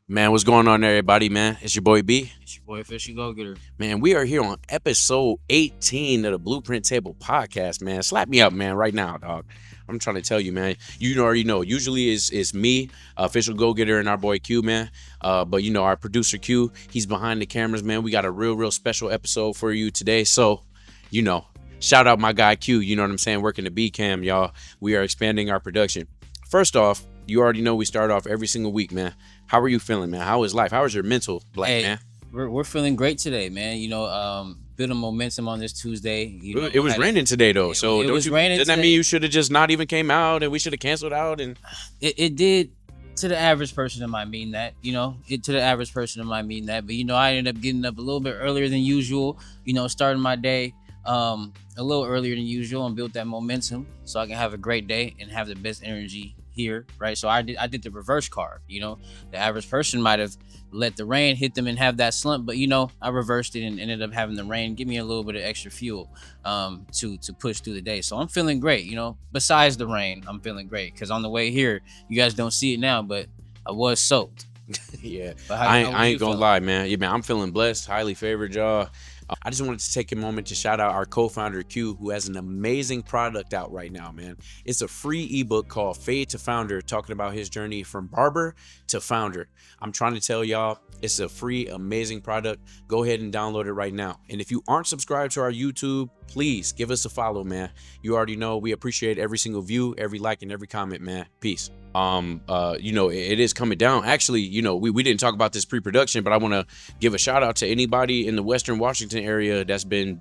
Man, what's going on there, everybody, man? It's your boy B. It's your boy Fishy Go Getter. Man, we are here on episode 18 of the Blueprint Table podcast, man. Slap me up, man, right now, dog. I'm trying to tell you, man. You already know. Usually it's me, official go getter, and our boy Q, man. But our producer Q, he's behind the cameras, man. We got a real special episode for you today. So, you know, shout out my guy Q. You know what I'm saying? Working the B cam, y'all. We are expanding our production. First off, you already know we start off every single week, man. How are you feeling, man? How is life? How is your mental, black Hey, man? we're feeling great today, man. Building momentum on this Tuesday. It was raining today though, so it was raining doesn't that today. mean you should have just not even came out and we should have canceled out? And It did to the average person. It might mean that, to the average person it might mean that. But I ended up getting up a little bit earlier than usual. Starting my day a little earlier than usual and built that momentum so I can have a great day and have the best energy here, right? So I did the reverse card. The average person might have let the rain hit them and have that slump, but I reversed it and ended up having the rain give me a little bit of extra fuel to push through the day. So I'm feeling great. Besides the rain, I'm feeling great because on the way here, you guys don't see it now, but I was soaked. yeah, But I ain't gonna lie, man. Yeah, man, I'm feeling blessed, highly favored, y'all. I just wanted to take a moment to shout out our co-founder Q, who has an amazing product out right now, man. It's a free ebook called Fade to Founder, talking about his journey from barber to founder. I'm trying to tell y'all, it's a free, amazing product. Go ahead and download it right now. And if you aren't subscribed to our YouTube, please give us a follow, man. You already know we appreciate every single view, every like, and every comment, man. Peace. It is coming down. Actually, we didn't talk about this pre-production, but I want to give a shout out to anybody in the Western Washington area that's been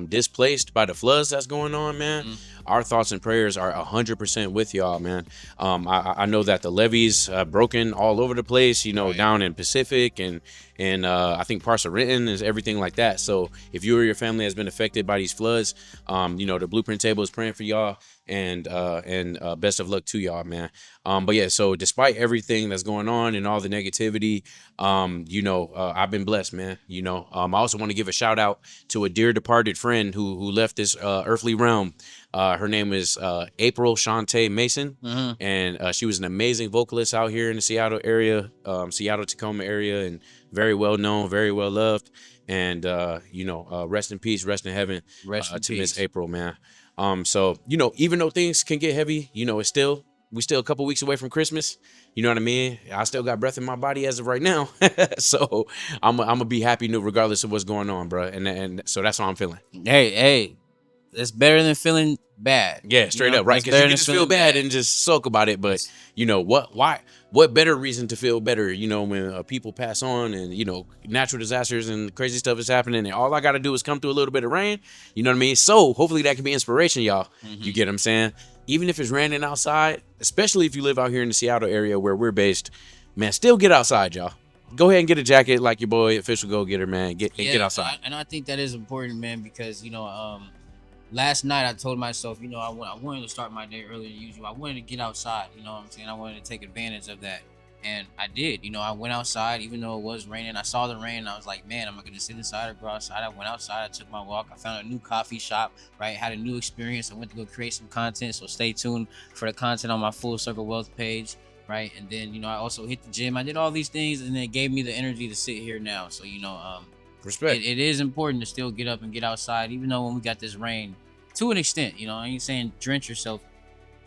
displaced by the floods that's going on, man. Mm-hmm. Our thoughts and prayers are 100% with y'all, man. I know that the levees broken all over the place, Right. down in Pacific and I think parts of Renton is everything like that. So if you or your family has been affected by these floods, the Blueprint Table is praying for y'all and best of luck to y'all, man. But yeah, so despite everything that's going on and all the negativity, I've been blessed, man. I also want to give a shout out to a dear departed friend who left this earthly realm. Her name is April Shantae Mason, Mm-hmm. and she was an amazing vocalist out here in the Seattle area, Seattle Tacoma area, and very well known, very well loved. And rest in peace, rest in heaven Rest in to peace. Miss April, man. So even though things can get heavy, we still a couple weeks away from Christmas. You know what I mean? I still got breath in my body as of right now, so I'm gonna be happy regardless of what's going on, bro. And so that's how I'm feeling. Hey, that's better than feeling bad. Yeah, straight up, right? That's Because you better can than just feel feeling bad and just sulk about it, but what? Why? What better reason to feel better? When people pass on and natural disasters and crazy stuff is happening, and all I got to do is come through a little bit of rain. You know what I mean? So hopefully that can be inspiration, y'all. Mhm. You get what I'm saying? Even if it's raining outside, especially if you live out here in the Seattle area where we're based, man, still get outside, y'all. Go ahead and get a jacket like your boy official go getter, man. Get outside. And I think that is important, man, because last night I told myself, I wanted to start my day earlier than usual. I wanted to get outside, you know what I'm saying? I wanted to take advantage of that. And I did. I went outside even though it was raining. I saw the rain and I was like, man, I'm not gonna sit inside or go outside. I went outside, I took my walk, I found a new coffee shop, right? Had a new experience. I went to go create some content. So stay tuned for the content on my Full Circle Wealth page. Right. And then, I also hit the gym. I did all these things and it gave me the energy to sit here now. So, Respect. it is important to still get up and get outside, even though when we got this rain, to an extent, I ain't saying drench yourself.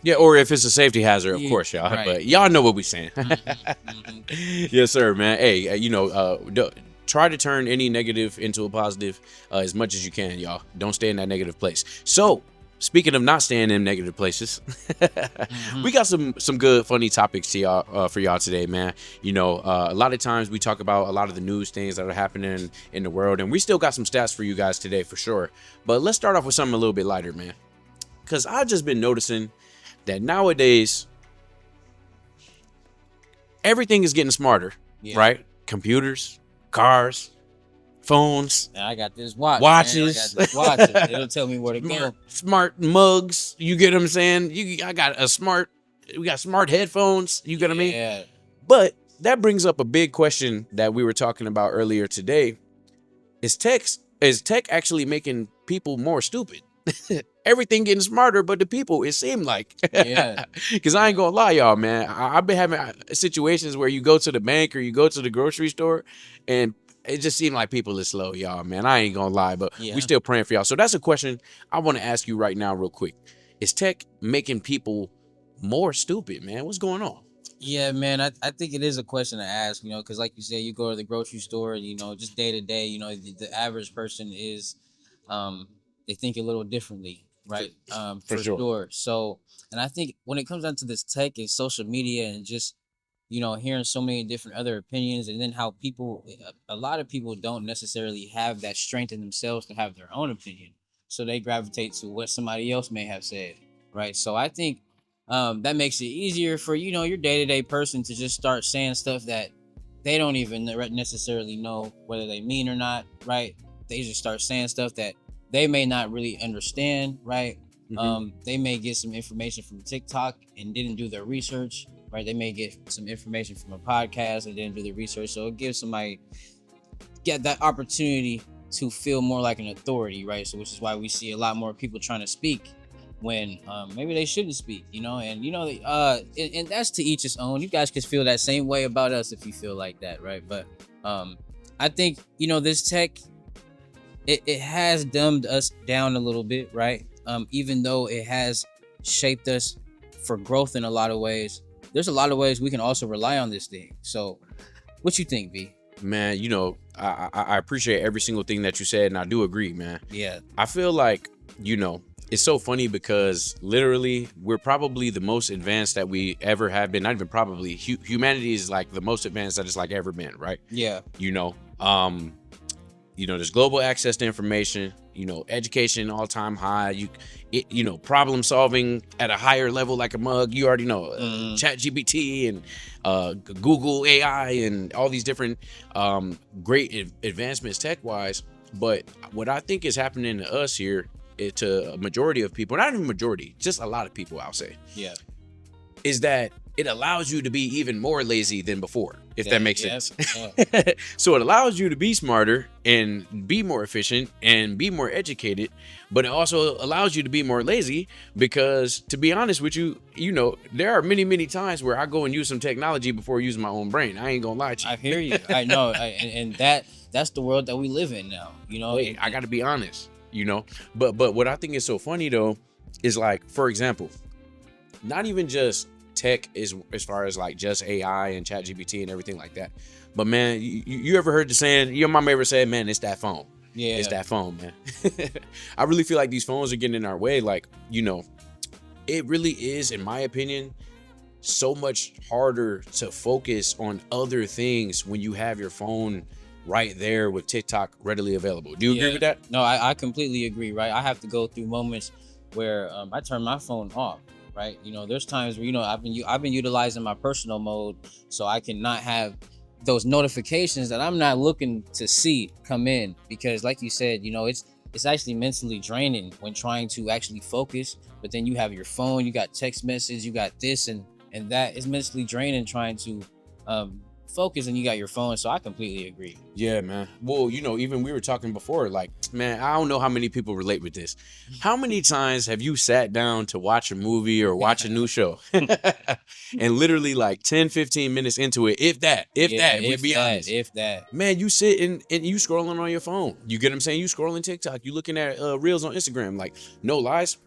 Yeah, or if it's a safety hazard, of Yeah, course, y'all. right. But y'all know what we're saying. Mhm. Yes, sir, man. Hey, try to turn any negative into a positive as much as you can, y'all. Don't stay in that negative place. So, speaking of not staying in negative places, we got some good, funny topics to y'all for y'all today, man. A lot of times we talk about a lot of the news things that are happening in the world, and we still got some stats for you guys today for sure. But let's start off with something a little bit lighter, man. Because I've just been noticing that nowadays everything is getting smarter, Yeah. right? Computers, cars, phones, And I got this watch. watches. Man. I got this watch. It'll tell me where to go. Smart mugs. You get what I'm saying? We got smart headphones. You get what I mean? Yeah. But that brings up a big question that we were talking about earlier today. Is tech actually making people more stupid? everything getting smarter, but the people, it seemed like. Yeah. Because I ain't gonna lie, y'all, man. I've been having situations where you go to the bank or you go to the grocery store, and it just seemed like people is slow, y'all, man. I ain't gonna lie, but we Yeah. still praying for y'all. So that's a question I want to ask you right now, real quick. Is tech making people more stupid, man? What's going on? Yeah, man, I think it is a question to ask, because like you said, you go to the grocery store, and, just day to day, the average person is, um, they think a little differently, right? For For sure. sure. So, and I think when it comes down to this tech and social media and just, hearing so many different other opinions, and then how a lot of people don't necessarily have that strength in themselves to have their own opinion. So they gravitate to what somebody else may have said, right? So I think that makes it easier for your day-to-day person to just start saying stuff that they don't even necessarily know whether they mean or not, right? They just start saying stuff that they may not really understand, right? They may get some information from TikTok and didn't do their research, right? They may get some information from a podcast and didn't do the research, so it gives somebody get that opportunity to feel more like an authority, right? So which is why we see a lot more people trying to speak when maybe they shouldn't speak, and that's to each his own. You guys could feel that same way about us if you feel like that, right? But I think this tech, it has dumbed us down a little bit, right? Even though it has shaped us for growth in a lot of ways, there's a lot of ways we can also rely on this thing. So what you think, V? Man, I appreciate every single thing that you said, and I do agree, man. Yeah. I feel like, it's so funny because literally we're probably the most advanced that we ever have been. Not even probably. Humanity is like the most advanced that it's like ever been, right? Yeah. There's global access to information, education all time high, problem solving at a higher level like a mug. You already know Chat GPT and Google AI and all these different great advancements tech wise. But what I think is happening to us here, to a majority of people, not even majority, just a lot of people, I'll say, Yeah. is that it allows you to be even more lazy than before, if that makes sense. Yeah. So it allows you to be smarter and be more efficient and be more educated, but it also allows you to be more lazy because, to be honest with you, there are many, many times where I go and use some technology before using my own brain. I ain't gonna lie to you. I hear you. I know. And that's the world that we live in now. Hey, I gotta be honest, but what I think is so funny though is, like, for example, not even just tech is as far as like just AI and Chat GPT and everything like that, but man, you ever heard the saying, your mom ever said, man, it's that phone. Yeah. It's that phone, man. I really feel like these phones are getting in our way. Like, it really is, in my opinion, so much harder to focus on other things when you have your phone right there with TikTok readily available. Do you agree with that? No, I completely agree, right? I have to go through moments where I turn my phone off, right? There's times where I've been utilizing my personal mode so I can not have those notifications that I'm not looking to see come in, because like you said, it's actually mentally draining when trying to actually focus, but then you have your phone, you got text messages, you got this and that. Is mentally draining trying to focus, and you got your phone. So I completely agree. Yeah, man. Well, even we were talking before, like, man, I don't know how many people relate with this. How many times have you sat down to watch a movie or watch a new show and literally like 10-15 minutes into it, if that, we'll be honest, if that, man, you sit and you scrolling on your phone. You get what I'm saying? You scrolling TikTok, you looking at reels on Instagram. Like, no lies,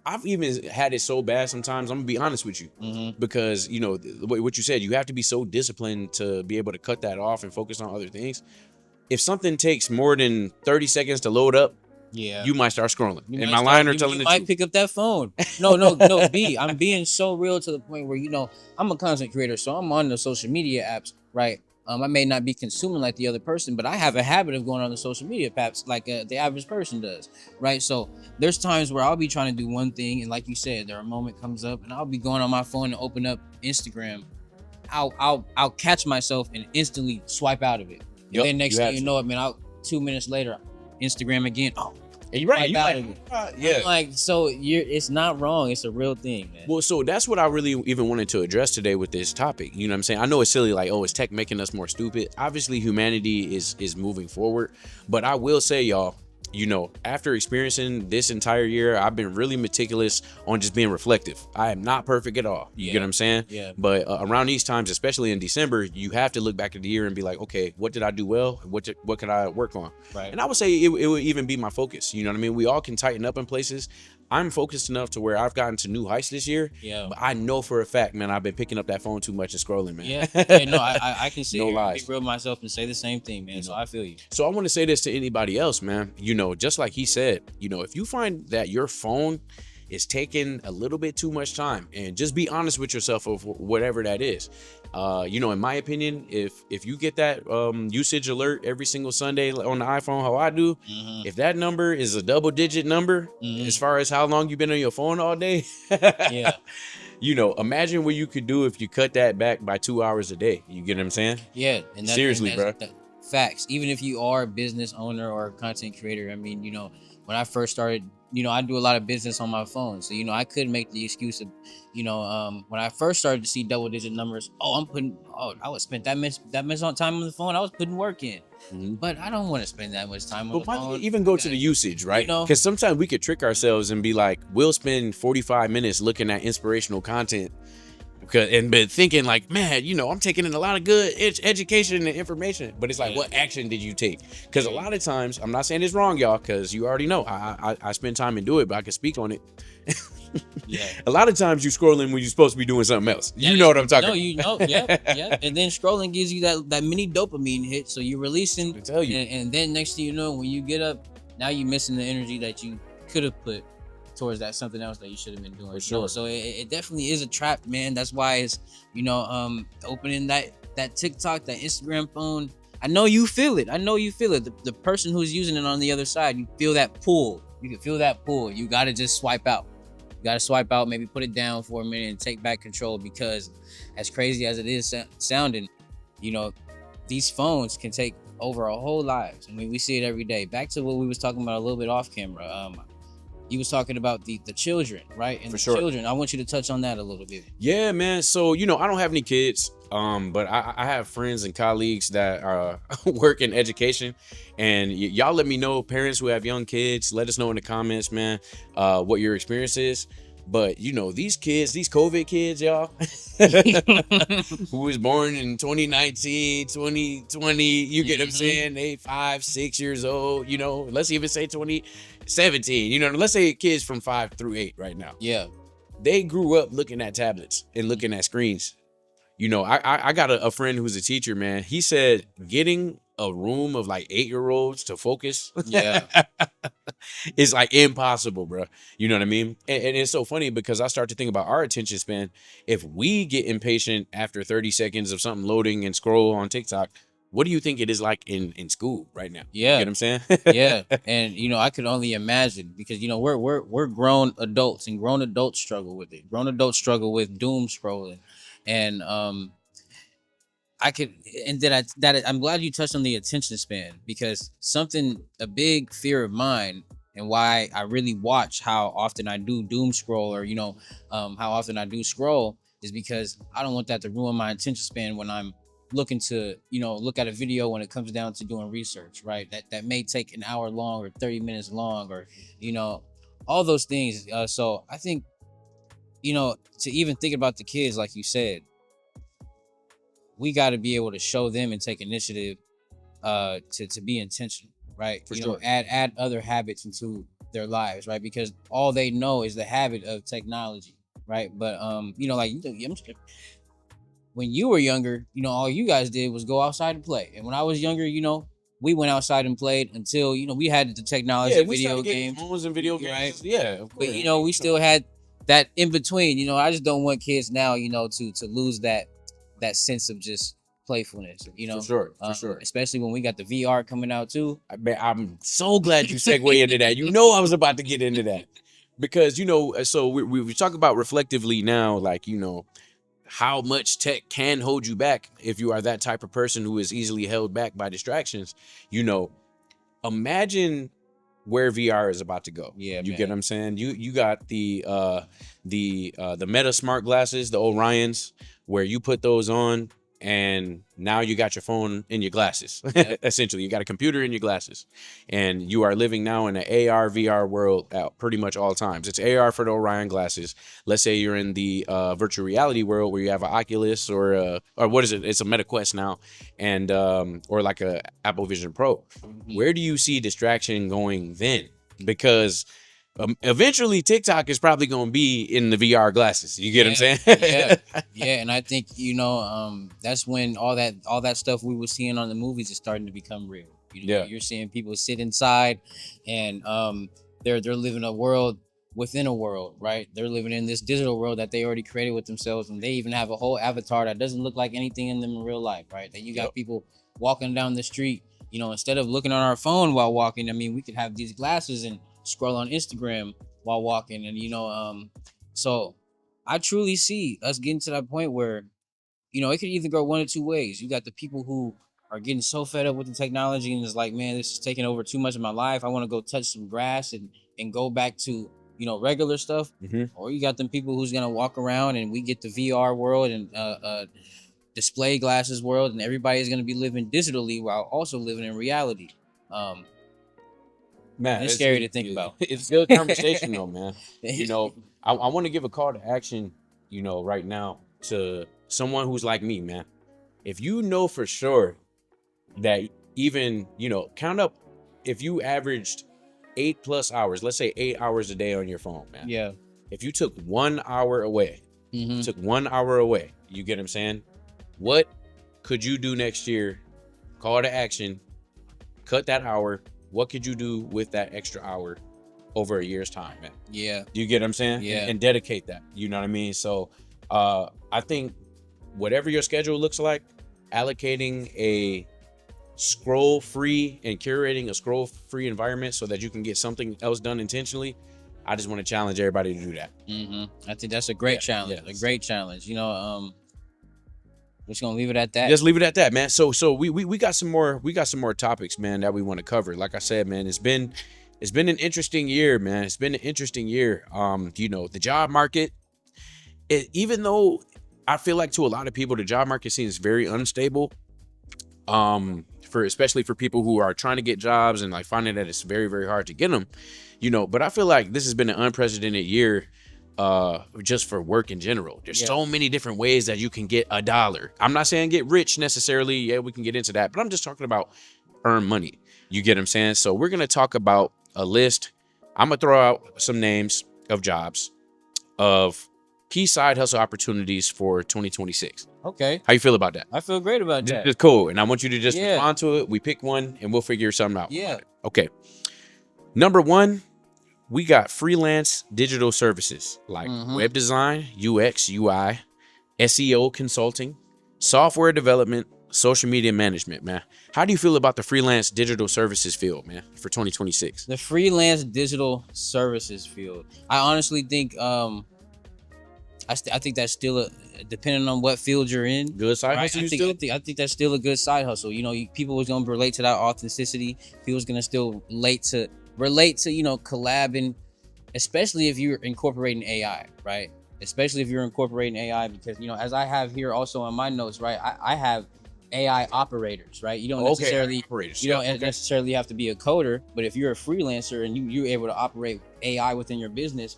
I've even had it so bad sometimes, I'm gonna be honest with you, because what you said, you have to be so disciplined to be able to cut that off and focus on other things. If something takes more than 30 seconds to load up, yeah, you might start scrolling. Am I lying or telling the truth? You might pick up that phone. No, B, I'm being so real to the point where I'm a content creator, so I'm on the social media apps, right? I may not be consuming like the other person, but I have a habit of going on the social media apps like the average person does, right? So there's times where I'll be trying to do one thing, and like you said, there a moment comes up, and I'll be going on my phone and open up Instagram. I'll catch myself and instantly swipe out of it. And then next thing you know it, man, 2 minutes later, Instagram again. Oh, and you're right. Yeah. Like, so it's not wrong. It's a real thing, man. Well, so that's what I really even wanted to address today with this topic. You know what I'm saying? I know it's silly, like, oh, is tech making us more stupid? Obviously, humanity is moving forward. But I will say, y'all, you know, after experiencing this entire year, I've been really meticulous on just being reflective. I am not perfect at all. You get what I'm saying? Yeah. But around these times, especially in December, you have to look back at the year and be like, okay, what did I do well? What could I work on? Right. And I would say it would even be my focus. You know what I mean? We all can tighten up in places. I'm focused enough to where I've gotten to new heights this year. Yeah. But I know for a fact, man, I've been picking up that phone too much and scrolling, man. Yeah, no, I can see No it. lies. Be real myself and say the same thing, man. So I feel you. So I want to say this to anybody else, man. You know, just like he said, you know, if you find that your phone is taking a little bit too much time, and just be honest with yourself of whatever that is. You know, in my opinion, if you get that usage alert every single Sunday on the iPhone, how I do, if that number is a double-digit number as far as how long you've been on your phone all day, Yeah. you know, imagine what you could do if you cut that back by 2 hours a day. You get what I'm saying? Yeah, and Seriously, and that's- bro. facts. Even if you are a business owner or a content creator, I mean, you know, when I first started, you know, I do a lot of business on my phone, so you know, I could make the excuse of, you know, when I first started to see double-digit numbers, I would spend that much on time on the phone. I was putting work in, but I don't want to spend that much time on But the why phone. don't you even go to the usage, right? You know? Because sometimes we could trick ourselves and be like, we'll spend 45 minutes looking at inspirational content and been thinking like, man, you know, I'm taking in a lot of good education and information. But it's like, what action did you take? Because a lot of times, I'm not saying it's wrong, y'all, because you already know I spend time and do it, but I can speak on it. Yeah. A lot of times you scrolling when you're supposed to be doing something else. You know what I'm talking No, you know, yeah. And then scrolling gives you that mini dopamine hit. So you're releasing, I tell you. and then next thing you know, when you get up, now you're missing the energy that you could have put towards that something else that you should have been doing. For sure. So it definitely is a trap, man. That's why it's, you know, opening that TikTok, that Instagram phone. I know you feel it. The person who's using it on the other side, you feel that pull. You can feel that pull. You got to just swipe out. You got to swipe out, maybe put it down for a minute and take back control, because as crazy as it is sounding, you know, these phones can take over our whole lives. I mean, we see it every day. Back to what we was talking about a little bit off camera. You was talking about the children, right? And For the sure. children. I want you to touch on that a little bit. Yeah, man. So, you know, I don't have any kids, but I have friends and colleagues that work in education, and y'all let me know, parents who have young kids, let us know in the comments, man, what your experience is. But, you know, these kids, these COVID kids, y'all, who was born in 2019, 2020, you get what I'm saying? They 5, 6 years old, you know, let's even say 2017, you know, let's say kids from 5 through 8 right now. Yeah. They grew up looking at tablets and looking at screens. You know, I got a friend who's a teacher, man. He said getting a room of like 8-year-olds to focus, Yeah. is like impossible, bro. You know what I mean? And it's so funny because I start to think about our attention span. If we get impatient after 30 seconds of something loading and scroll on TikTok, what do you think it is like in school right now? Yeah. You get what I'm saying? Yeah. And you know, I could only imagine, because you know, we're grown adults, and grown adults struggle with it. Grown adults struggle with doom scrolling. And I could, and I'm glad you touched on the attention span, because a big fear of mine, and why I really watch how often I do doom scroll, or you know, how often I do scroll, is because I don't want that to ruin my attention span when I'm looking to, you know, look at a video when it comes down to doing research, right? That may take an hour long or 30 minutes long, or you know, all those things. So I think, you know, to even think about the kids, like you said, we got to be able to show them and take initiative to be intentional, right? For you sure. know, add other habits into their lives, right? Because all they know is the habit of technology, right? But you know, like when you were younger, you know, all you guys did was go outside and play. And when I was younger, you know, we went outside and played until, you know, we had the technology, We video started getting games, phones and video games. right? Yeah, of course. But you know, we still had that in between. You know, I just don't want kids now, you know, to lose that sense of just playfulness. You know, For sure. especially when we got the VR coming out too. I'm so glad you segue into that. You know, I was about to get into that because, you know, so we talk about reflectively now, like, you know, how much tech can hold you back if you are that type of person who is easily held back by distractions. You know, imagine where VR is about to go. Yeah, you man. get what I'm saying? You got the Meta smart glasses, the Orions, where you put those on and now you got your phone in your glasses. Yeah. Essentially, you got a computer in your glasses, and you are living now in an AR VR world at pretty much all times. It's AR for the Orion glasses. Let's say you're in the virtual reality world where you have an Oculus or what is it? It's a Meta Quest now, and or like a Apple Vision Pro. Where do you see distraction going then? Because eventually TikTok is probably going to be in the VR glasses. You get what I'm saying? Yeah, yeah, and I think that's when all that stuff we were seeing on the movies is starting to become real. Yeah. You're seeing people sit inside, and they're living a world within a world, right? They're living in this digital world that they already created with themselves, and they even have a whole avatar that doesn't look like anything in them in real life, right? That you got Yep. people walking down the street, instead of looking on our phone while walking. I mean, we could have these glasses and scroll on Instagram while walking, and so I truly see us getting to that point where, it could either go one or two ways. You got the people who are getting so fed up with the technology and it's like, man, this is taking over too much of my life. I want to go touch some grass and go back to, regular stuff. Hmm. Or you got them people who's gonna walk around and we get the VR world and display glasses world, and everybody's gonna be living digitally while also living in reality. Um, Man, it's scary to think about. It's good conversation though, man. I want to give a call to action, right now to someone who's like me, man. If you know for sure that even, count up if you averaged 8+ hours, let's say 8 hours a day on your phone, man. Yeah. If you took 1 hour away, Mm-hmm. took 1 hour away, you get what I'm saying? What could you do next year? Call to action, cut that hour. What could you do with that extra hour over a year's time, man? Yeah. Do you get what I'm saying? Yeah. And dedicate that. You know what I mean? So I think whatever your schedule looks like, allocating a scroll free and curating a scroll free environment so that you can get something else done intentionally. I just want to challenge everybody to do that. Mm-hmm. I think that's a great challenge. Yeah. A great challenge. We're just gonna leave it at that. Just leave it at that, man. So we got some more topics, man, that we want to cover. Like I said, man, it's been an interesting year, man. It's been an interesting year. The job market, even though I feel like to a lot of people the job market seems very unstable. Especially for people who are trying to get jobs and like finding that it's very, very hard to get them, but I feel like this has been an unprecedented year just for work in general. There's so many different ways that you can get $1. I'm not saying get rich necessarily. Yeah, we can get into that, but I'm just talking about earn money. You get what I'm saying? So we're going to talk about a list. I'm going to throw out some names of jobs of key side hustle opportunities for 2026. Okay. How you feel about that? I feel great about that. It's cool. And I want you to just Yeah. respond to it. We pick one and we'll figure something out. Yeah. about it. Okay. Number one, we got freelance digital services like web design, UX, UI, SEO consulting, software development, social media management, man. How do you feel about the freelance digital services field, man, for 2026? The freelance digital services field. I honestly think I think that's still depending on what field you're in. Good side hustle I think that's still a good side hustle. People was gonna relate to that authenticity. People's gonna still relate to collabing, especially if you're incorporating AI, right? Especially if you're incorporating AI, because as I have here also on my notes, right? I have AI operators, right? You don't necessarily have to be a coder, but if you're a freelancer and you're able to operate AI within your business,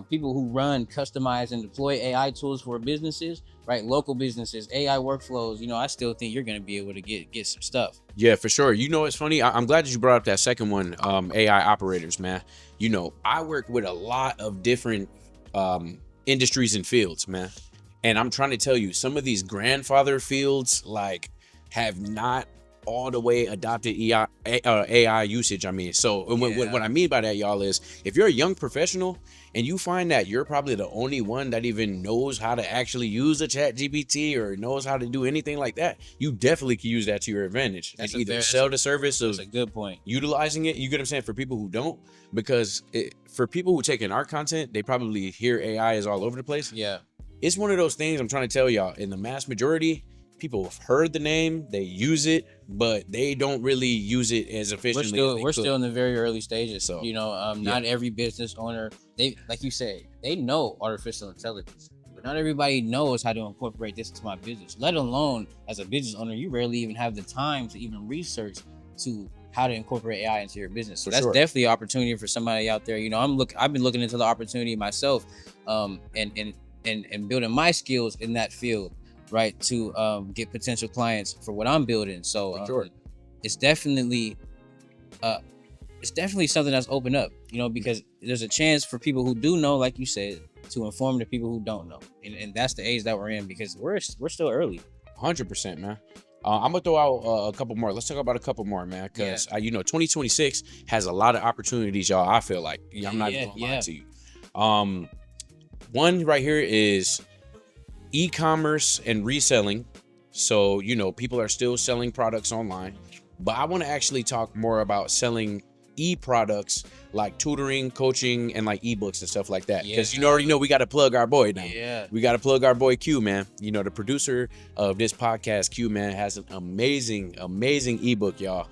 people who run, customize, and deploy AI tools for businesses, right? Local businesses, AI workflows. I still think you're gonna be able to get some stuff. Yeah, for sure. It's funny. I'm glad that you brought up that second one, AI operators, man. I work with a lot of different industries and fields, man. And I'm trying to tell you, some of these grandfather fields like have not all the way adopted AI usage. I mean, so what I mean by that, y'all, is if you're a young professional and you find that you're probably the only one that even knows how to actually use a chat GPT or knows how to do anything like that, you definitely can use that to your advantage and either sell the service of That's a good point. utilizing it. You get what I'm saying? For people who don't, because for people who take in our content, they probably hear AI is all over the place. Yeah. It's one of those things I'm trying to tell y'all, in the mass majority, people have heard the name, they use it, but they don't really use it as efficiently. We're still in the very early stages. So, Not every business owner, they, like you say, they know artificial intelligence, but but not everybody knows how to incorporate this into my business. Let alone as a business owner, you rarely even have the time to even research to how to incorporate AI into your business. So For that's sure. definitely an opportunity for somebody out there. You know, I've been looking into the opportunity myself, and building my skills in that field, right, to get potential clients for what I'm building. So For sure. it's definitely uh it's definitely something that's opened up, you know, because there's a chance for people who do know, like you said, to inform the people who don't know, and that's the age that we're in because we're still early. 100%, man. I'm gonna throw out a couple more. Let's talk about a couple more, man, because 2026 has a lot of opportunities, y'all. I feel like I'm not even gonna lie to you. One right here is e-commerce and reselling. So people are still selling products online, but I want to actually talk more about selling e-products like tutoring, coaching, and like ebooks and stuff like that. Because you already know we got to plug our boy now. Yeah. We got to plug our boy Q, man. The producer of this podcast, Q, man, has an amazing ebook, y'all.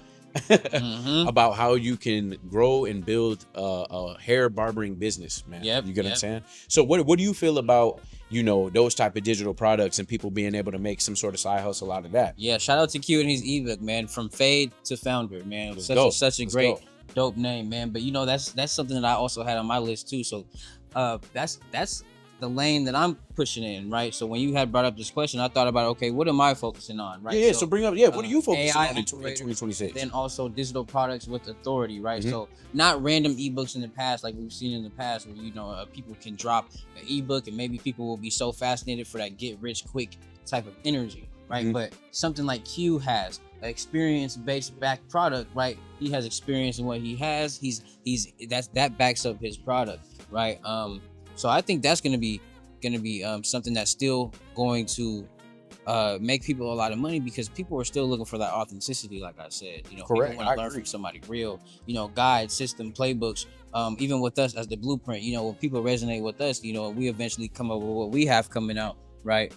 About how you can grow and build a hair barbering business, man. You get what I'm saying? So what do you feel about those type of digital products and people being able to make some sort of side hustle out of that? Yeah, shout out to Q and his ebook, man, from fade to founder, man. Such a great dope name, man. But that's something that I also had on my list too. So that's the lane that I'm pushing in, right? So when you had brought up this question, I thought about, okay, what am I focusing on, right? Yeah, so bring up, what are you focusing on in 2026? Then also digital products with authority, right? So not random ebooks in the past, like we've seen in the past, where people can drop an ebook and maybe people will be so fascinated for that get rich quick type of energy, right? But something like Q has an experience-based back product, right? He has experience in what he has. That backs up his product, right? So I think that's gonna be something that's still going to make people a lot of money because people are still looking for that authenticity. Like I said, Correct. People want to learn from somebody real. Guides, system, playbooks. Even with us as the blueprint, when people resonate with us, we eventually come up with what we have coming out, right?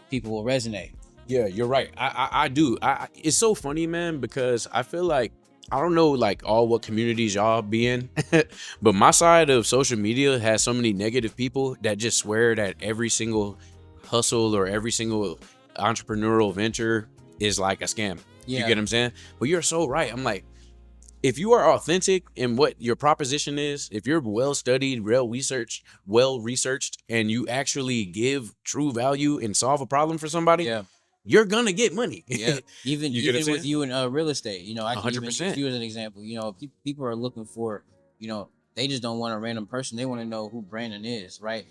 People will resonate. Yeah, you're right. I do. It's so funny, man, because I feel like I don't know like all what communities y'all be in, but my side of social media has so many negative people that just swear that every single hustle or every single entrepreneurial venture is like a scam. You get what I'm saying? But you're so right. I'm like, if you are authentic in what your proposition is, if you're well studied, well researched, and you actually give true value and solve a problem for somebody, you're gonna get money. Even with you in real estate, I can even 100%. use you as an example. People are looking for, they just don't want a random person. They want to know who Brandon is, right?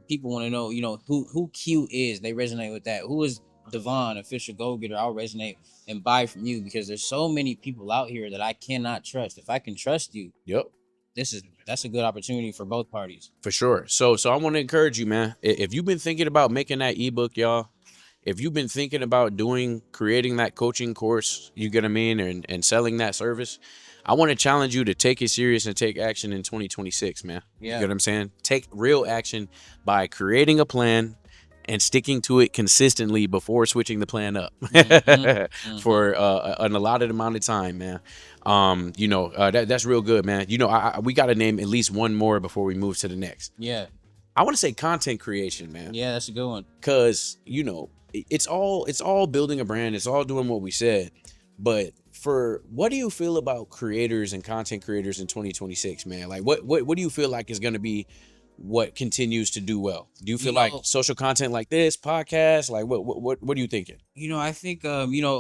People want to know, who Q is. They resonate with that. Who is Devon, official go getter? I'll resonate and buy from you because there's so many people out here that I cannot trust. If I can trust you, that's a good opportunity for both parties. For sure. So I want to encourage you, man. If you've been thinking about making that ebook, y'all, if you've been thinking about creating that coaching course, you get what I mean, and selling that service, I want to challenge you to take it serious and take action in 2026, man. You get what I'm saying? Take real action by creating a plan and sticking to it consistently before switching the plan up for an allotted amount of time, man. That's real good, man. We got to name at least one more before we move to the next. Yeah. I want to say content creation, man. Yeah, that's a good one. Cause it's all building a brand. It's all doing what we said. But what do you feel about creators and content creators in 2026, man? Like what do you feel like is going to be what continues to do well? Do you feel like social content like this, podcast, like what are you thinking? I think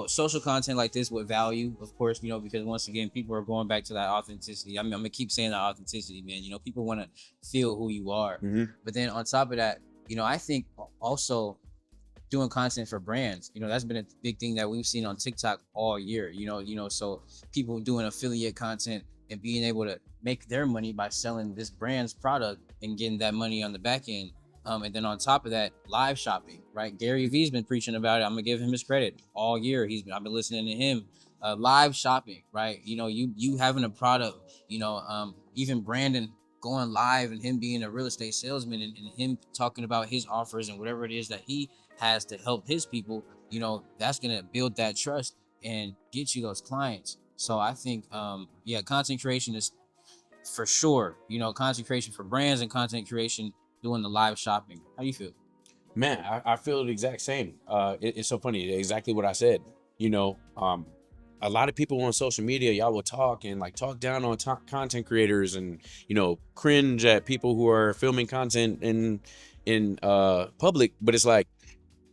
social content like this with value, of course, because once again, people are going back to that authenticity. I'm gonna keep saying that authenticity, man. People want to feel who you are. But then on top of that, I think also doing content for brands, that's been a big thing that we've seen on TikTok all year. So people doing affiliate content and being able to make their money by selling this brand's product and getting that money on the back end. And then on top of that, live shopping, right? Gary Vee's been preaching about it. I'm gonna give him his credit all year. I've been listening to him. Live shopping, right? You having a product, even Brandon going live and him being a real estate salesman and him talking about his offers and whatever it is that he has to help his people, that's gonna build that trust and get you those clients. So I think, content creation is for sure, content creation for brands and content creation doing the live shopping. How do you feel? Man, I feel the exact same. It's so funny. Exactly what I said. You know, a lot of people on social media, y'all will talk and like talk down on content creators and cringe at people who are filming content in public. But it's like,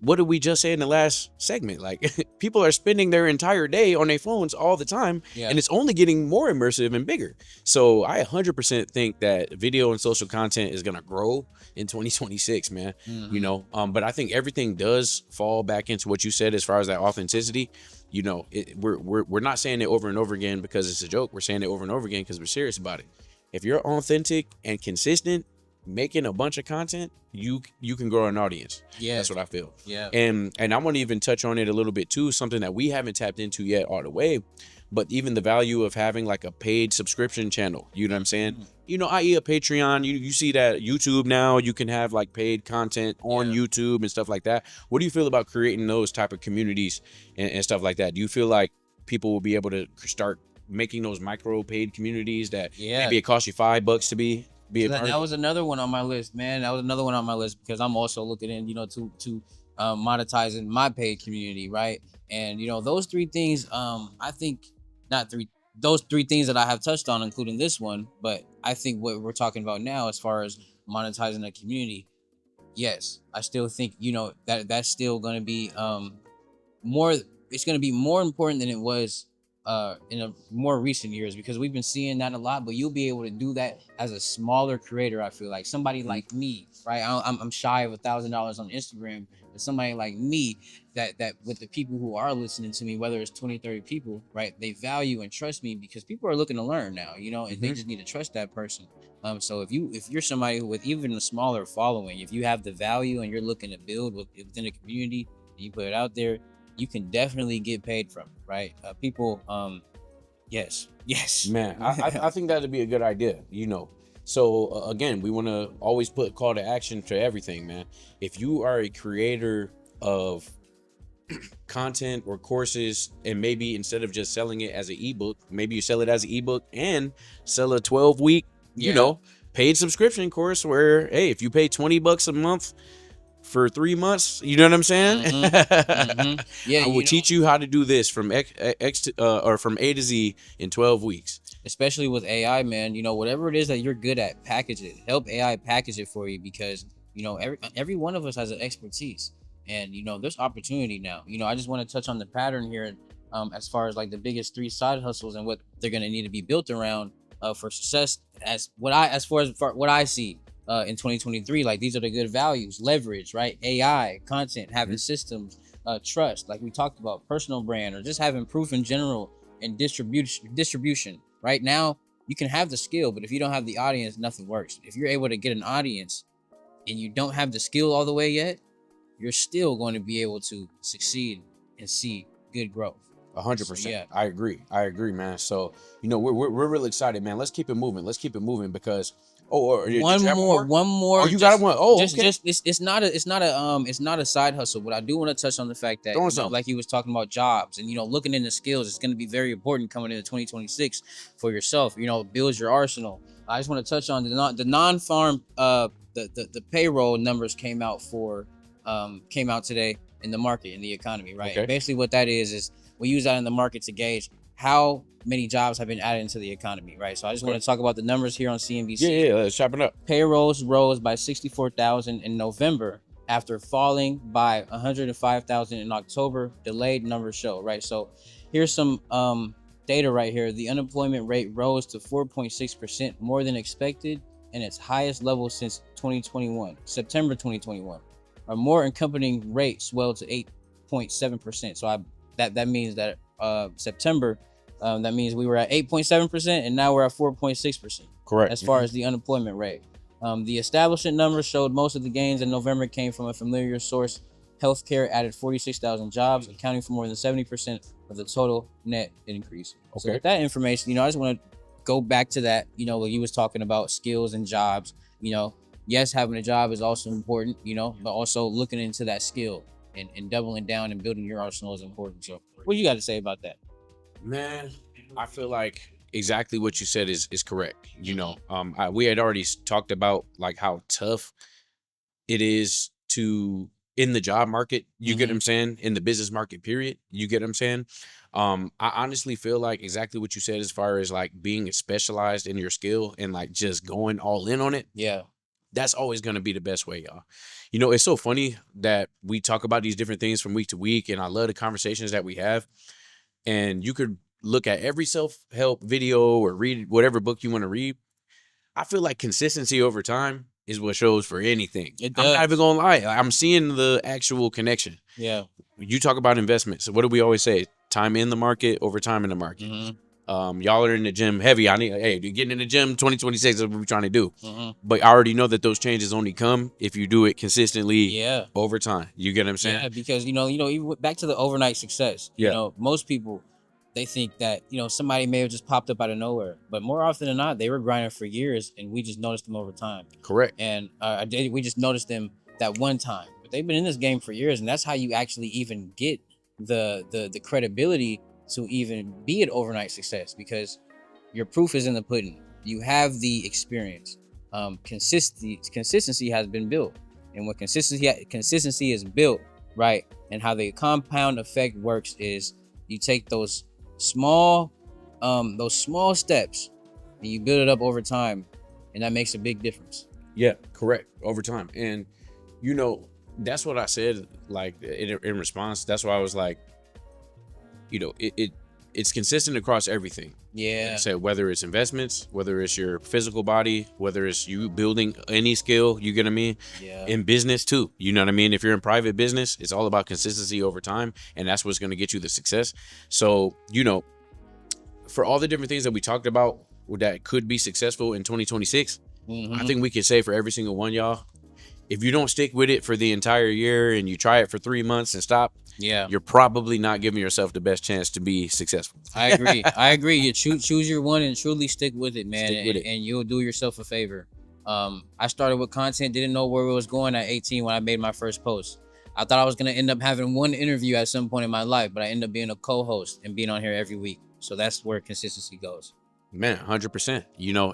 what did we just say in the last segment? Like, people are spending their entire day on their phones all the time, Yeah. and it's only getting more immersive and bigger. So I 100% think that video and social content is gonna grow in 2026, man. Hmm. But I think everything does fall back into what you said as far as that authenticity. We're not saying it over and over again because it's a joke. We're saying it over and over again because we're serious about it. If you're authentic and consistent, making a bunch of content, you can grow an audience. Yeah. That's what I feel. Yeah. And I want to even touch on it a little bit too, something that we haven't tapped into yet all the way, but even the value of having like a paid subscription channel. You know what I'm saying? Mhm. I.e. a Patreon. You see that YouTube now, you can have like paid content on Yeah. YouTube and stuff like that. What do you feel about creating those type of communities and stuff like that? Do you feel like people will be able to start making those micro paid communities that Yeah. maybe it costs you $5 to be So a part that of? was another one on my list, man. That was another one on my list because I'm also looking in, to monetizing my paid community, right? And those three things, I think not three, those three things that I have touched on, including this one, but I think what we're talking about now, as far as monetizing a community, yes, I still think that's still going to be more. It's going to be more important than it was in a more recent years, because we've been seeing that a lot. But you'll be able to do that as a smaller creator. I feel like somebody like me, right? I'm shy of $1,000 on Instagram, but somebody like me, that with the people who are listening to me, whether it's 20, 30 people, right? They value and trust me because people are looking to learn now, and they Mhm. just need to trust that person. So if you're somebody who, with even a smaller following, if you have the value and you're looking to build within a community, and you put it out there, you can definitely get paid from it, right? People, yes, yes. Man, I think that'd be a good idea. So again, we want to always put call to action to everything, man. If you are a creator of content or courses, and maybe instead of just selling it as an ebook, maybe you sell it as an ebook and sell a 12-week, Yeah. paid subscription course where, hey, if you pay $20 a month for 3 months, you know what I'm saying? Hmm. Hmm. Yeah, I will teach you how to do this from or from A to Z in 12 weeks. especially with AI, man. Whatever it is that you're good at, package it. Help AI package it for you, because every one of us has an expertise, and there's opportunity now. I just want to touch on the pattern here, as far as like the biggest three side hustles and what they're gonna need to be built around for success. As far as what I see. In 2023, like, these are the good values: leverage, right? AI, content, having systems, trust, like we talked about, personal brand, or just having proof in general, and distribution. Right now, you can have the skill, but if you don't have the audience, nothing works. If you're able to get an audience and you don't have the skill all the way yet, you're still going to be able to succeed and see good growth. A hundred So percent. yeah. I agree. I agree, man. So, we're really excited, man. Let's keep it moving. Let's keep it moving because, did One you have more, more? one Oh, more. you got one. Oh, Just, okay. it's not a side hustle. But I do want to touch on the fact that, Throwing something. like he was talking about jobs, and looking into skills is going to be very important coming into 2026 for yourself. Build your arsenal. I just want to touch on the non-farm. The payroll numbers came out today in the market, in the economy, right? Okay. And basically, what that is we use that in the market to gauge how many jobs have been added into the economy, right? So I just want to talk about the numbers here on CNBC. Yeah. Let's chop it up. Payrolls rose by 64,000 in November after falling by 105,000 in October. Delayed numbers show, right? So here's some data right here. The unemployment rate rose to 4.6%, more than expected, and its highest level since 2021, September 2021. A more accompanying rate swelled to 8.7%. So that means that September, that means we were at 8.7%, and now we're at 4.6%. Correct. As far as the unemployment rate. The establishment numbers showed most of the gains in November came from a familiar source. Healthcare added 46,000 jobs, accounting for more than 70% of the total net increase. So Okay. with that information, I just want to go back to that, what you was talking about, skills and jobs. Yes, having a job is also important, but also looking into that skill and doubling down and building your arsenal is important. So what you got to say about that? Man, I feel like exactly what you said is correct. We had already talked about like how tough it is to in the job market. You get what I'm saying? In the business market, period. You get what I'm saying? I honestly feel like exactly what you said as far as like being specialized in your skill and like just going all in on it. Yeah. That's always going to be the best way, y'all. You know, it's so funny that we talk about these different things from week to week, and I love the conversations that we have. And you could look at every self-help video or read whatever book you want to read. I feel like consistency over time is what shows for anything. It I'm not even does. gonna lie. I'm seeing the actual connection. Yeah. You talk about investments. So what do we always say? Time in the market over time in the market. Mm-hmm. Y'all are in the gym heavy. Hey, you're getting in the gym 2026 is what we're trying to do. Mm-hmm. But I already know that those changes only come if you do it consistently Yeah. over time. You get what I'm saying? Yeah, because even back to the overnight success. Yeah. Most people, they think that somebody may have just popped up out of nowhere, but more often than not, they were grinding for years, and we just noticed them over time. Correct. And we just noticed them that one time, but they've been in this game for years, and that's how you actually even get the credibility to even be an overnight success, because your proof is in the pudding. You have the experience. Consistency has been built, and when consistency is built, right, and how the compound effect works is you take those small steps and you build it up over time, and that makes a big difference. Yeah, correct. Over time. And that's what I said, like in response. That's why I was like, it's consistent across everything. Yeah. Like I said, whether it's investments, whether it's your physical body, whether it's you building any skill, you get what I mean? Yeah. In business too. You know what I mean? If you're in private business, it's all about consistency over time, and that's what's going to get you the success. So, for all the different things that we talked about that could be successful in 2026, I think we can say for every single one, y'all, if you don't stick with it for the entire year and you try it for 3 months and stop, Yeah. you're probably not giving yourself the best chance to be successful. I agree. You choose your one and truly stick with it, man. Stick with it. And you'll do yourself a favor. I started with content, didn't know where it was going at 18 when I made my first post. I thought I was gonna end up having one interview at some point in my life, but I ended up being a co-host and being on here every week. So that's where consistency goes. Man, 100%.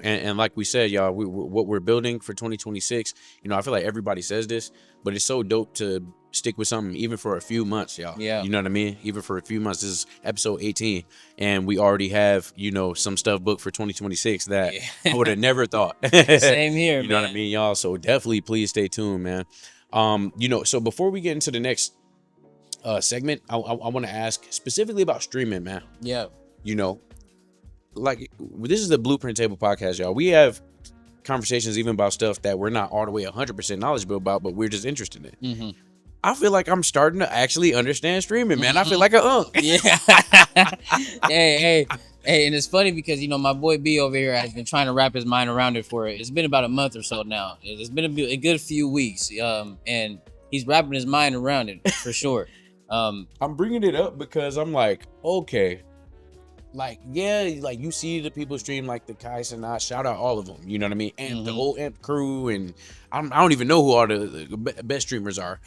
And like we said, y'all, what we're building for 2026, I feel like everybody says this, but it's so dope to stick with something even for a few months, y'all. Yeah. You know what I mean? Even for a few months. This is episode 18, and we already have, some stuff booked for 2026 that I would have never thought. Same here, You know what I mean, y'all? So definitely please stay tuned, man. So before we get into the next segment, I want to ask specifically about streaming, man. Yeah. Like, this is the Blueprint Table podcast, y'all. We have conversations even about stuff that we're not all the way 100% knowledgeable about, but we're just interested in. Mm-hmm. I feel like I'm starting to actually understand streaming, man. I feel like a Yeah. hey, and it's funny because my boy B over here has been trying to wrap his mind around it for it. It's been about a month or so now. It's been a good few weeks. And he's wrapping his mind around it for sure. I'm bringing it up because I'm like, okay, like, yeah, like you see the people stream like the Kai Sanat, shout out all of them, you know what I mean? And the whole Amp crew, and I don't even know who all the best streamers are.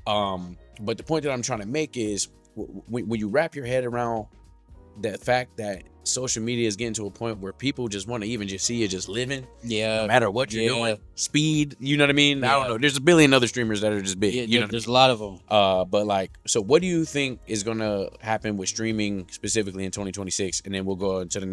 But the point that I'm trying to make is when you wrap your head around that fact that social media is getting to a point where people just want to even just see you just living, no matter what you're doing, speed, you know what I mean? I don't know. There's a billion other streamers that are just big. There's a lot of them. But like, so what do you think is gonna happen with streaming specifically in 2026? And then we'll go into the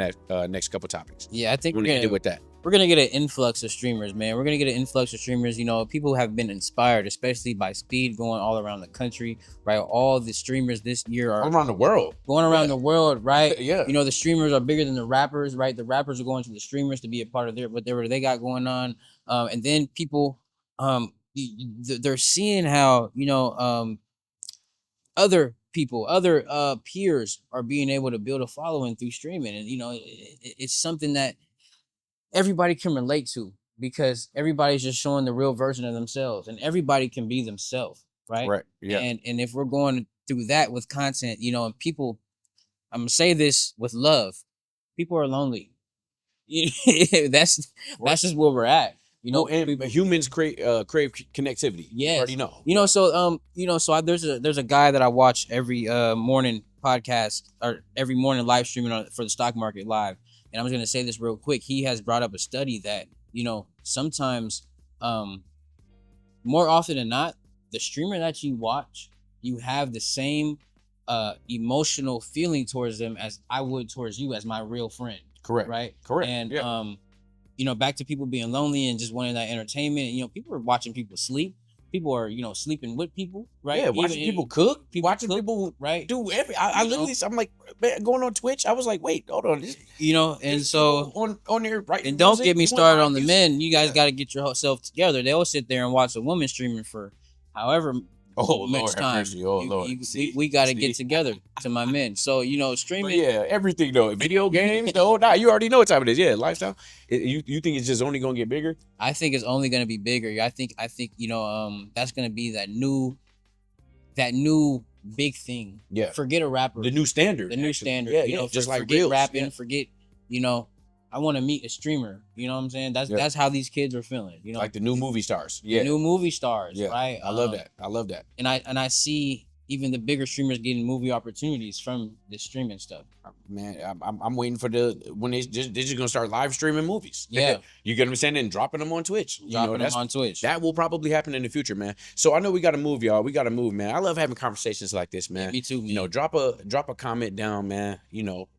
next couple topics. Yeah, I think we're gonna end it with that. We're gonna get an influx of streamers, man. We're gonna get an influx of streamers. People have been inspired, especially by speed going all around the country, right? All the streamers this year are all around the world, going around the world, right? Yeah. The streamers are bigger than the rappers, right? The rappers are going to the streamers to be a part of whatever they got going on, and then people, they're seeing how other people, other peers are being able to build a following through streaming, and it's something that everybody can relate to, because everybody's just showing the real version of themselves, and everybody can be themselves, right? Right. Yeah. And if we're going through that with content, and people, I'm gonna say this with love, people are lonely. That's just where we're at. And humans crave connectivity. Yes. You already know. So there's a guy that I watch every morning podcast, or every morning live streaming for the stock market live. And I'm just gonna say this real quick. He has brought up a study that sometimes more often than not, the streamer that you watch, you have the same emotional feeling towards them as I would towards you as my real friend. Correct. Right. Correct. And Yeah. back to people being lonely and just wanting that entertainment. People are watching people sleep. People are, sleeping with people, right? Yeah, watching people cook, watching cook, people right? do I literally, I'm like, man, going on Twitch. I was like, wait, hold on, And there's so, people on there, right? and don't get me started on the music. men. You guys Yeah. got to get yourself together. They'll sit there and watch a woman streaming for however Oh much Lord, have time. mercy. Oh Lord, We got to get together to my men. So But streaming. yeah, everything though, video games, though. Nah, you already know what time it is. Yeah, lifestyle. You think it's just only gonna get bigger? I think it's only going to be bigger. I think that's going to be that new big thing. Yeah. Forget a rapper. The new standard. The new actually. standard. Yeah, just like forget reels. rapping. Yeah. Forget. I want to meet a streamer. You know what I'm saying? Yeah. That's how these kids are feeling. Like the new movie stars. the Yeah, new movie stars. yeah. Right. I love that. I love that. And I see even the bigger streamers getting movie opportunities from the streaming stuff. Man, I'm waiting for when they're just gonna start live streaming movies. Yeah. You get what I'm saying, and dropping them on Twitch. Dropping them on Twitch. That will probably happen in the future, man. So I know we got to move, y'all. We got to move, man. I love having conversations like this, man. Me too. Drop a comment down, man.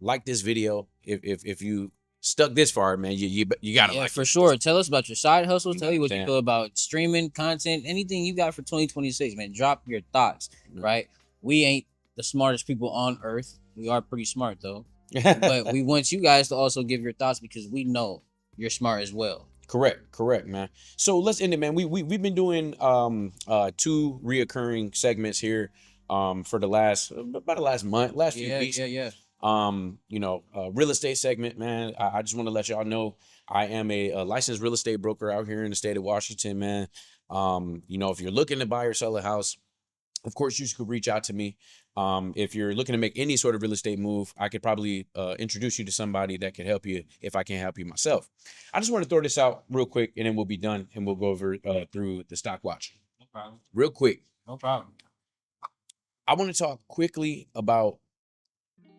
Like this video if you stuck this far, man. You gotta Yeah, like for it. sure. Tell us about your side hustle. Tell you what you Damn. feel about streaming content. Anything you got for 2026, man. Drop your thoughts. Right. We ain't the smartest people on earth. We are pretty smart though. But we want you guys to also give your thoughts because we know you're smart as well. Correct, man. So let's end it, man. We've been doing 2 reoccurring segments here for the last few weeks. Yeah. Real estate segment, man. I just want to let y'all know I am a licensed real estate broker out here in the state of Washington, man. If you're looking to buy or sell a house, of course, you could reach out to me. If you're looking to make any sort of real estate move, I could probably introduce you to somebody that could help you if I can't help you myself. I just want to throw this out real quick, and then we'll be done, and we'll go over through the stock watch. No problem. Real quick. No problem. I want to talk quickly about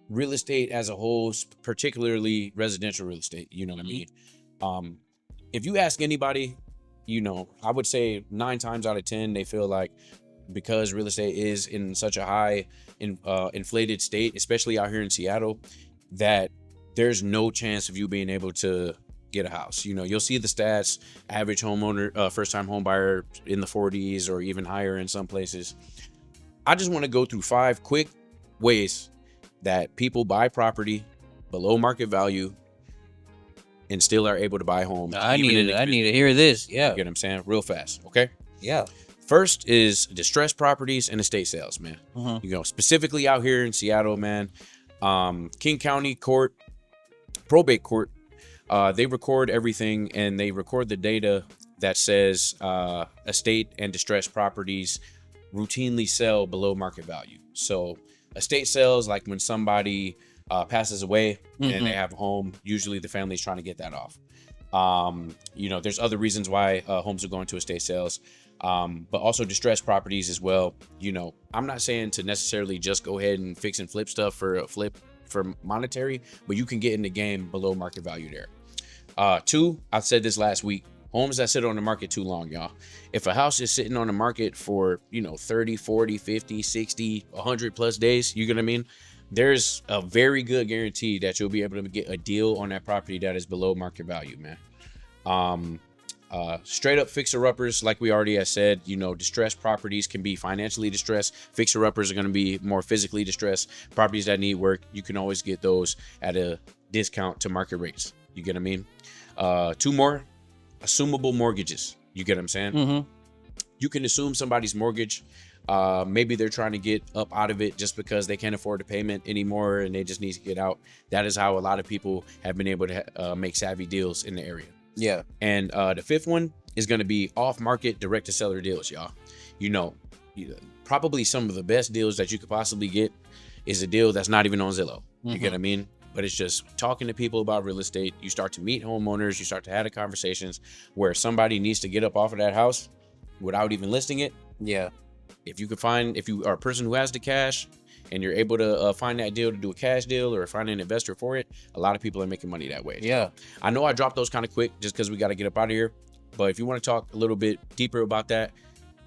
real estate as a whole, particularly residential real estate. You know what I mean? If you ask anybody, I would say 9 times out of 10, they feel like because real estate is in such a high inflated state, especially out here in Seattle, that there's no chance of you being able to get a house. You'll see the stats, average homeowner, first time home buyer in the 40s or even higher in some places. I just want to go through 5 quick ways that people buy property below market value and still are able to buy homes. I need to hear this. Yeah. You get what I'm saying? Real fast. Okay. Yeah. First is distressed properties and estate sales, man. Specifically out here in Seattle, man. King County Court, probate court, they record everything and they record the data that says estate and distressed properties routinely sell below market value. So estate sales, like when somebody passes away and they have a home, usually the family's trying to get that off. There's other reasons why homes are going to estate sales. But also distressed properties as well. I'm not saying to necessarily just go ahead and fix and flip stuff for monetary, but you can get in the game below market value there. 2, I said this last week, homes that sit on the market too long, y'all. If a house is sitting on the market for, 30, 40, 50, 60, 100 plus days, you get what I mean? There's a very good guarantee that you'll be able to get a deal on that property that is below market value, man. Straight up fixer-uppers, like we already have said, distressed properties can be financially distressed. Fixer-uppers are going to be more physically distressed. Properties that need work, you can always get those at a discount to market rates. You get what I mean? 2 more, assumable mortgages. You get what I'm saying? You can assume somebody's mortgage. Maybe they're trying to get up out of it just because they can't afford the payment anymore and they just need to get out. That is how a lot of people have been able to make savvy deals in the area. Yeah. And the 5th one is going to be off-market direct-to-seller deals, y'all. Probably some of the best deals that you could possibly get is a deal that's not even on Zillow. You get what I mean? But it's just talking to people about real estate. You start to meet homeowners. You start to have the conversations where somebody needs to get up off of that house without even listing it. Yeah. If you are a person who has the cash and you're able to find that deal to do a cash deal or find an investor for it, a lot of people are making money that way. Yeah. I know I dropped those kind of quick just because we got to get up out of here. But if you want to talk a little bit deeper about that,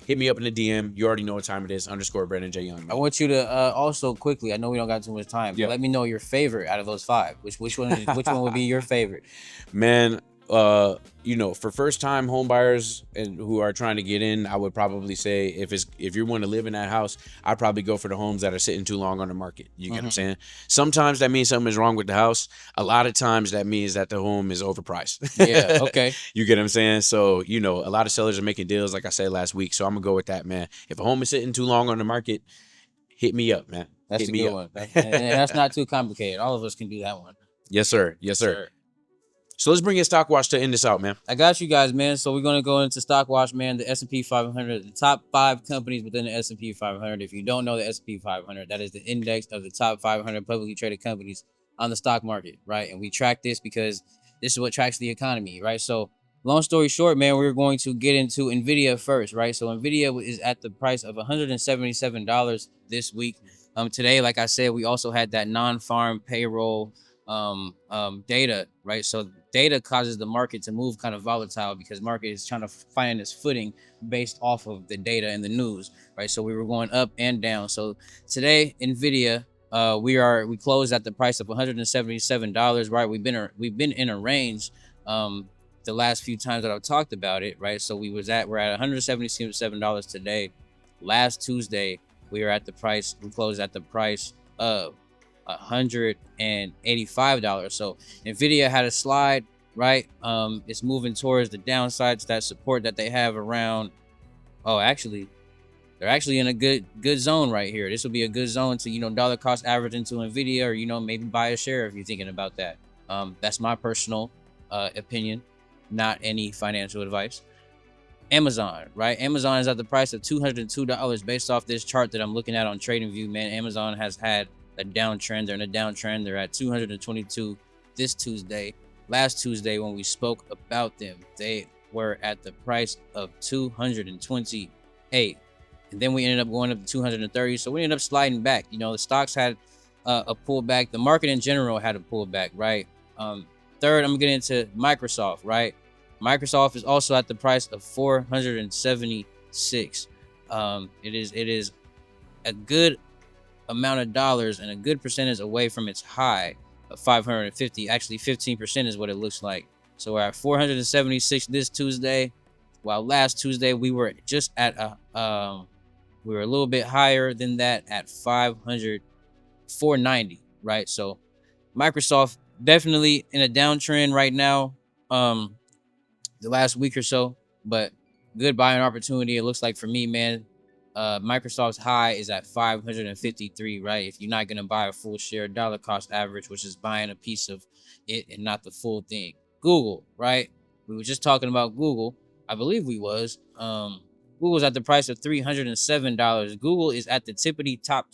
hit me up in the DM. You already know what time it is. Underscore Brandon J Young. I want you to also quickly. I know we don't got too much time. But Yeah. let me know your favorite out of those 5. Which one would be your favorite? Man, for first time home buyers and who are trying to get in, I would probably say if you want to live in that house, I'd probably go for the homes that are sitting too long on the market. You get what I'm saying? Sometimes that means something is wrong with the house. A lot of times that means that the home is overpriced. Yeah, okay. You get what I'm saying? So, a lot of sellers are making deals, like I said last week. So I'm gonna go with that, man. If a home is sitting too long on the market, hit me up, man. That's Hit a me good up. one. And that's not too complicated. All of us can do that one. Yes, sir. Yes, sir. So let's bring in Stock Watch to end this out, man. I got you guys, man. So we're gonna go into Stock Watch, man. The S&P 500, the top 5 companies within the S&P 500. If you don't know the S&P 500, that is the index of the top 500 publicly traded companies on the stock market, right? And we track this because this is what tracks the economy, right? So, long story short, man, we're going to get into Nvidia first, right? So Nvidia is at the price of $177 this week. Today, like I said, we also had that non-farm payroll data, right? So data causes the market to move kind of volatile because market is trying to find its footing based off of the data and the news, right? So we were going up and down. So today, Nvidia, we closed at the price of $177, right? We've been in a range the last few times that I've talked about it, right? So we're at $177 today. Last Tuesday, we closed at the price of $185. So Nvidia had a slide, right? It's moving towards the downsides, that support that they have around. Oh, actually, they're actually in a good zone right here. This will be a good zone to dollar cost average into Nvidia, or maybe buy a share if you're thinking about that. That's my personal opinion, not any financial advice. Amazon, right? Amazon is at the price of $202 based off this chart that I'm looking at on TradingView, man. Amazon has had a downtrend. They're in a downtrend. They're at 222 this Tuesday. Last Tuesday, when we spoke about them, they were at the price of 228. And then we ended up going up to 230. So we ended up sliding back. The stocks had a pullback. The market in general had a pullback, right? Third, I'm getting into Microsoft, right? Microsoft is also at the price of 476. It is a good amount of dollars and a good percentage away from its high of 550. Actually, 15% is what it looks like. So we're at 476 this Tuesday, while last Tuesday we were just at we were a little bit higher than that at 490, right? So Microsoft definitely in a downtrend right now. The last week or so, but good buying opportunity. It looks like for me, man. Microsoft's high is at 553, right? If you're not gonna buy a full share, dollar cost average, which is buying a piece of it and not the full thing. Google, right? We were just talking about Google. I believe we was. Google's at the price of $307. Google is at the tippity top.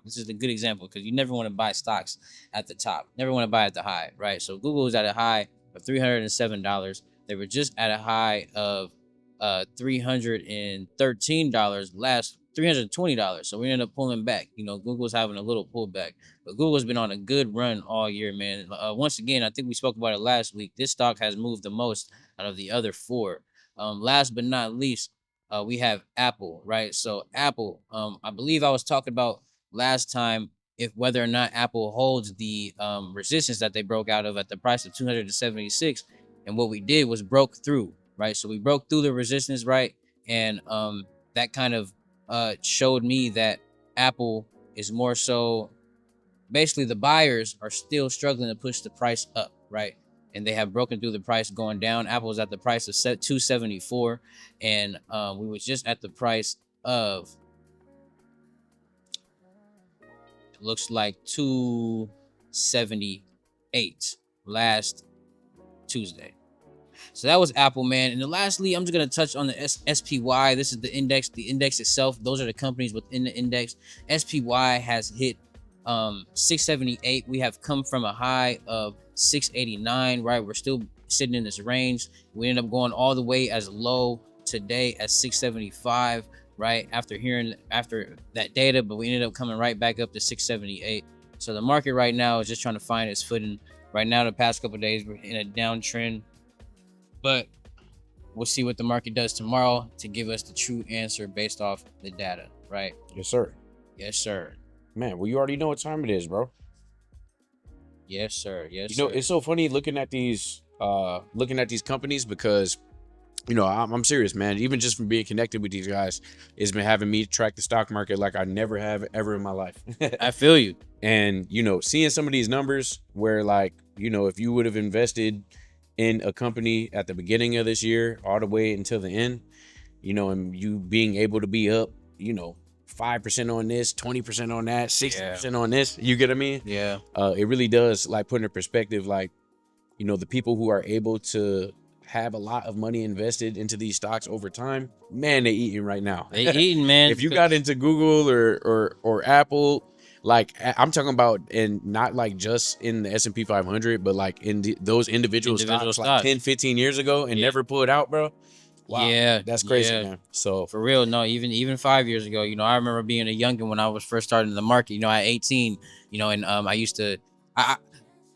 This is a good example because you never want to buy stocks at the top. Never want to buy at the high, right? So Google is at a high of $307. They were just at a high of $313 last $320. So we ended up pulling back. Google's having a little pullback, but Google's been on a good run all year, man. Once again, I think we spoke about it last week. This stock has moved the most out of the other 4. Last but not least, we have Apple, right? So Apple, I believe I was talking about last time if whether or not Apple holds the resistance that they broke out of at the price of 276. And what we did was broke through, right? So we broke through the resistance, right? And that kind of showed me that Apple is more so, basically the buyers are still struggling to push the price up, right? And they have broken through the price going down. Apple's at the price of 274, and we were just at the price of, it looks like 278 last Tuesday. So that was Apple, man. And then lastly, I'm just going to touch on the SPY. This is the index. The index itself, those are the companies within the index. SPY has hit 678. We have come from a high of 689, right? We're still sitting in this range. We ended up going all the way as low today as 675, right? After that data, but we ended up coming right back up to 678. So the market right now is just trying to find its footing. Right now, the past couple of days, we're in a downtrend. But we'll see what the market does tomorrow to give us the true answer based off the data, right? Yes, sir. Yes, sir. Man, well, you already know what time it is, bro. Yes, sir. Yes, You know, sir. it's so funny looking at these companies because I'm serious, man. Even just from being connected with these guys, it's been having me track the stock market like I never have ever in my life. I feel you. And seeing some of these numbers where, like, if you would have invested in a company at the beginning of this year all the way until the end, and you being able to be up, 5% on this, 20% on that, 60% on this, you get what I mean? Yeah. It really does, like, put into perspective, like, the people who are able to have a lot of money invested into these stocks over time, man, they eating right now. They eating, man. If you got into Google or Apple, like, I'm talking about, and not like just in the S&P 500, but like in those individual stocks like 10, 15 years ago and never pulled out, bro. Wow. Yeah, That's crazy, yeah. man. So For real, no, even 5 years ago, I remember being a youngin' when I was first starting the market, at 18, and I used to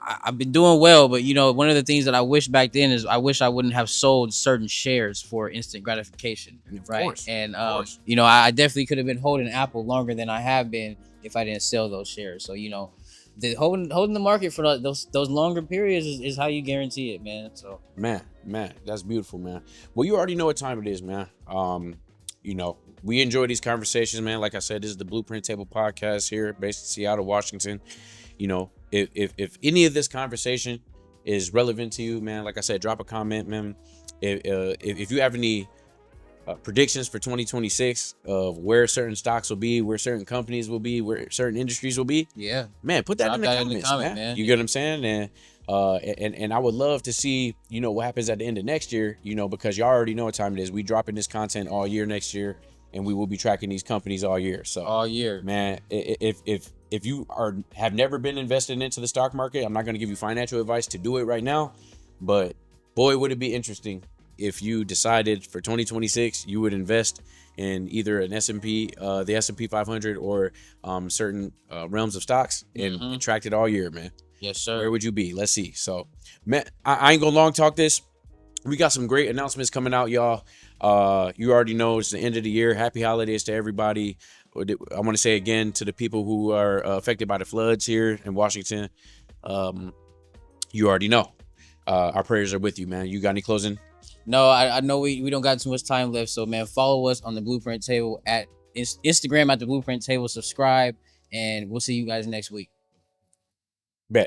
I've been doing well, but one of the things that I wish back then is I wish I wouldn't have sold certain shares for instant gratification, of right? course, And of course. I definitely could have been holding Apple longer than I have been if I didn't sell those shares. So the holding the market for those longer periods is how you guarantee it, man. So Man, that's beautiful, man. Well, you already know what time it is, man. We enjoy these conversations, man. Like I said, this is the Blueprint Table podcast here, based in Seattle, Washington. If any of this conversation is relevant to you, man, like I said, drop a comment, man. If you have any predictions for 2026 of where certain stocks will be, where certain companies will be, where certain industries will be, yeah, man, put that drop in the that comments, man. You get what I'm saying? And I would love to see, what happens at the end of next year, because y'all already know what time it is. We dropping this content all year next year, and we will be tracking these companies all year. So all year, man, if you have never been invested into the stock market, I'm not going to give you financial advice to do it right now, but boy, would it be interesting if you decided for 2026 you would invest in either an S&P, the S&P 500, or certain realms of stocks, and tracked it all year, man. Yes, sir. Where would you be? Let's see. So, man, I ain't gonna long talk this. We got some great announcements coming out, y'all. You already know it's the end of the year. Happy holidays to everybody. I want to say again to the people who are affected by the floods here in Washington. You already know. Our prayers are with you, man. You got any closing? No, I know we don't got too much time left. So, man, follow us on the Blueprint Table at Instagram at the Blueprint Table. Subscribe, and we'll see you guys next week. Bet.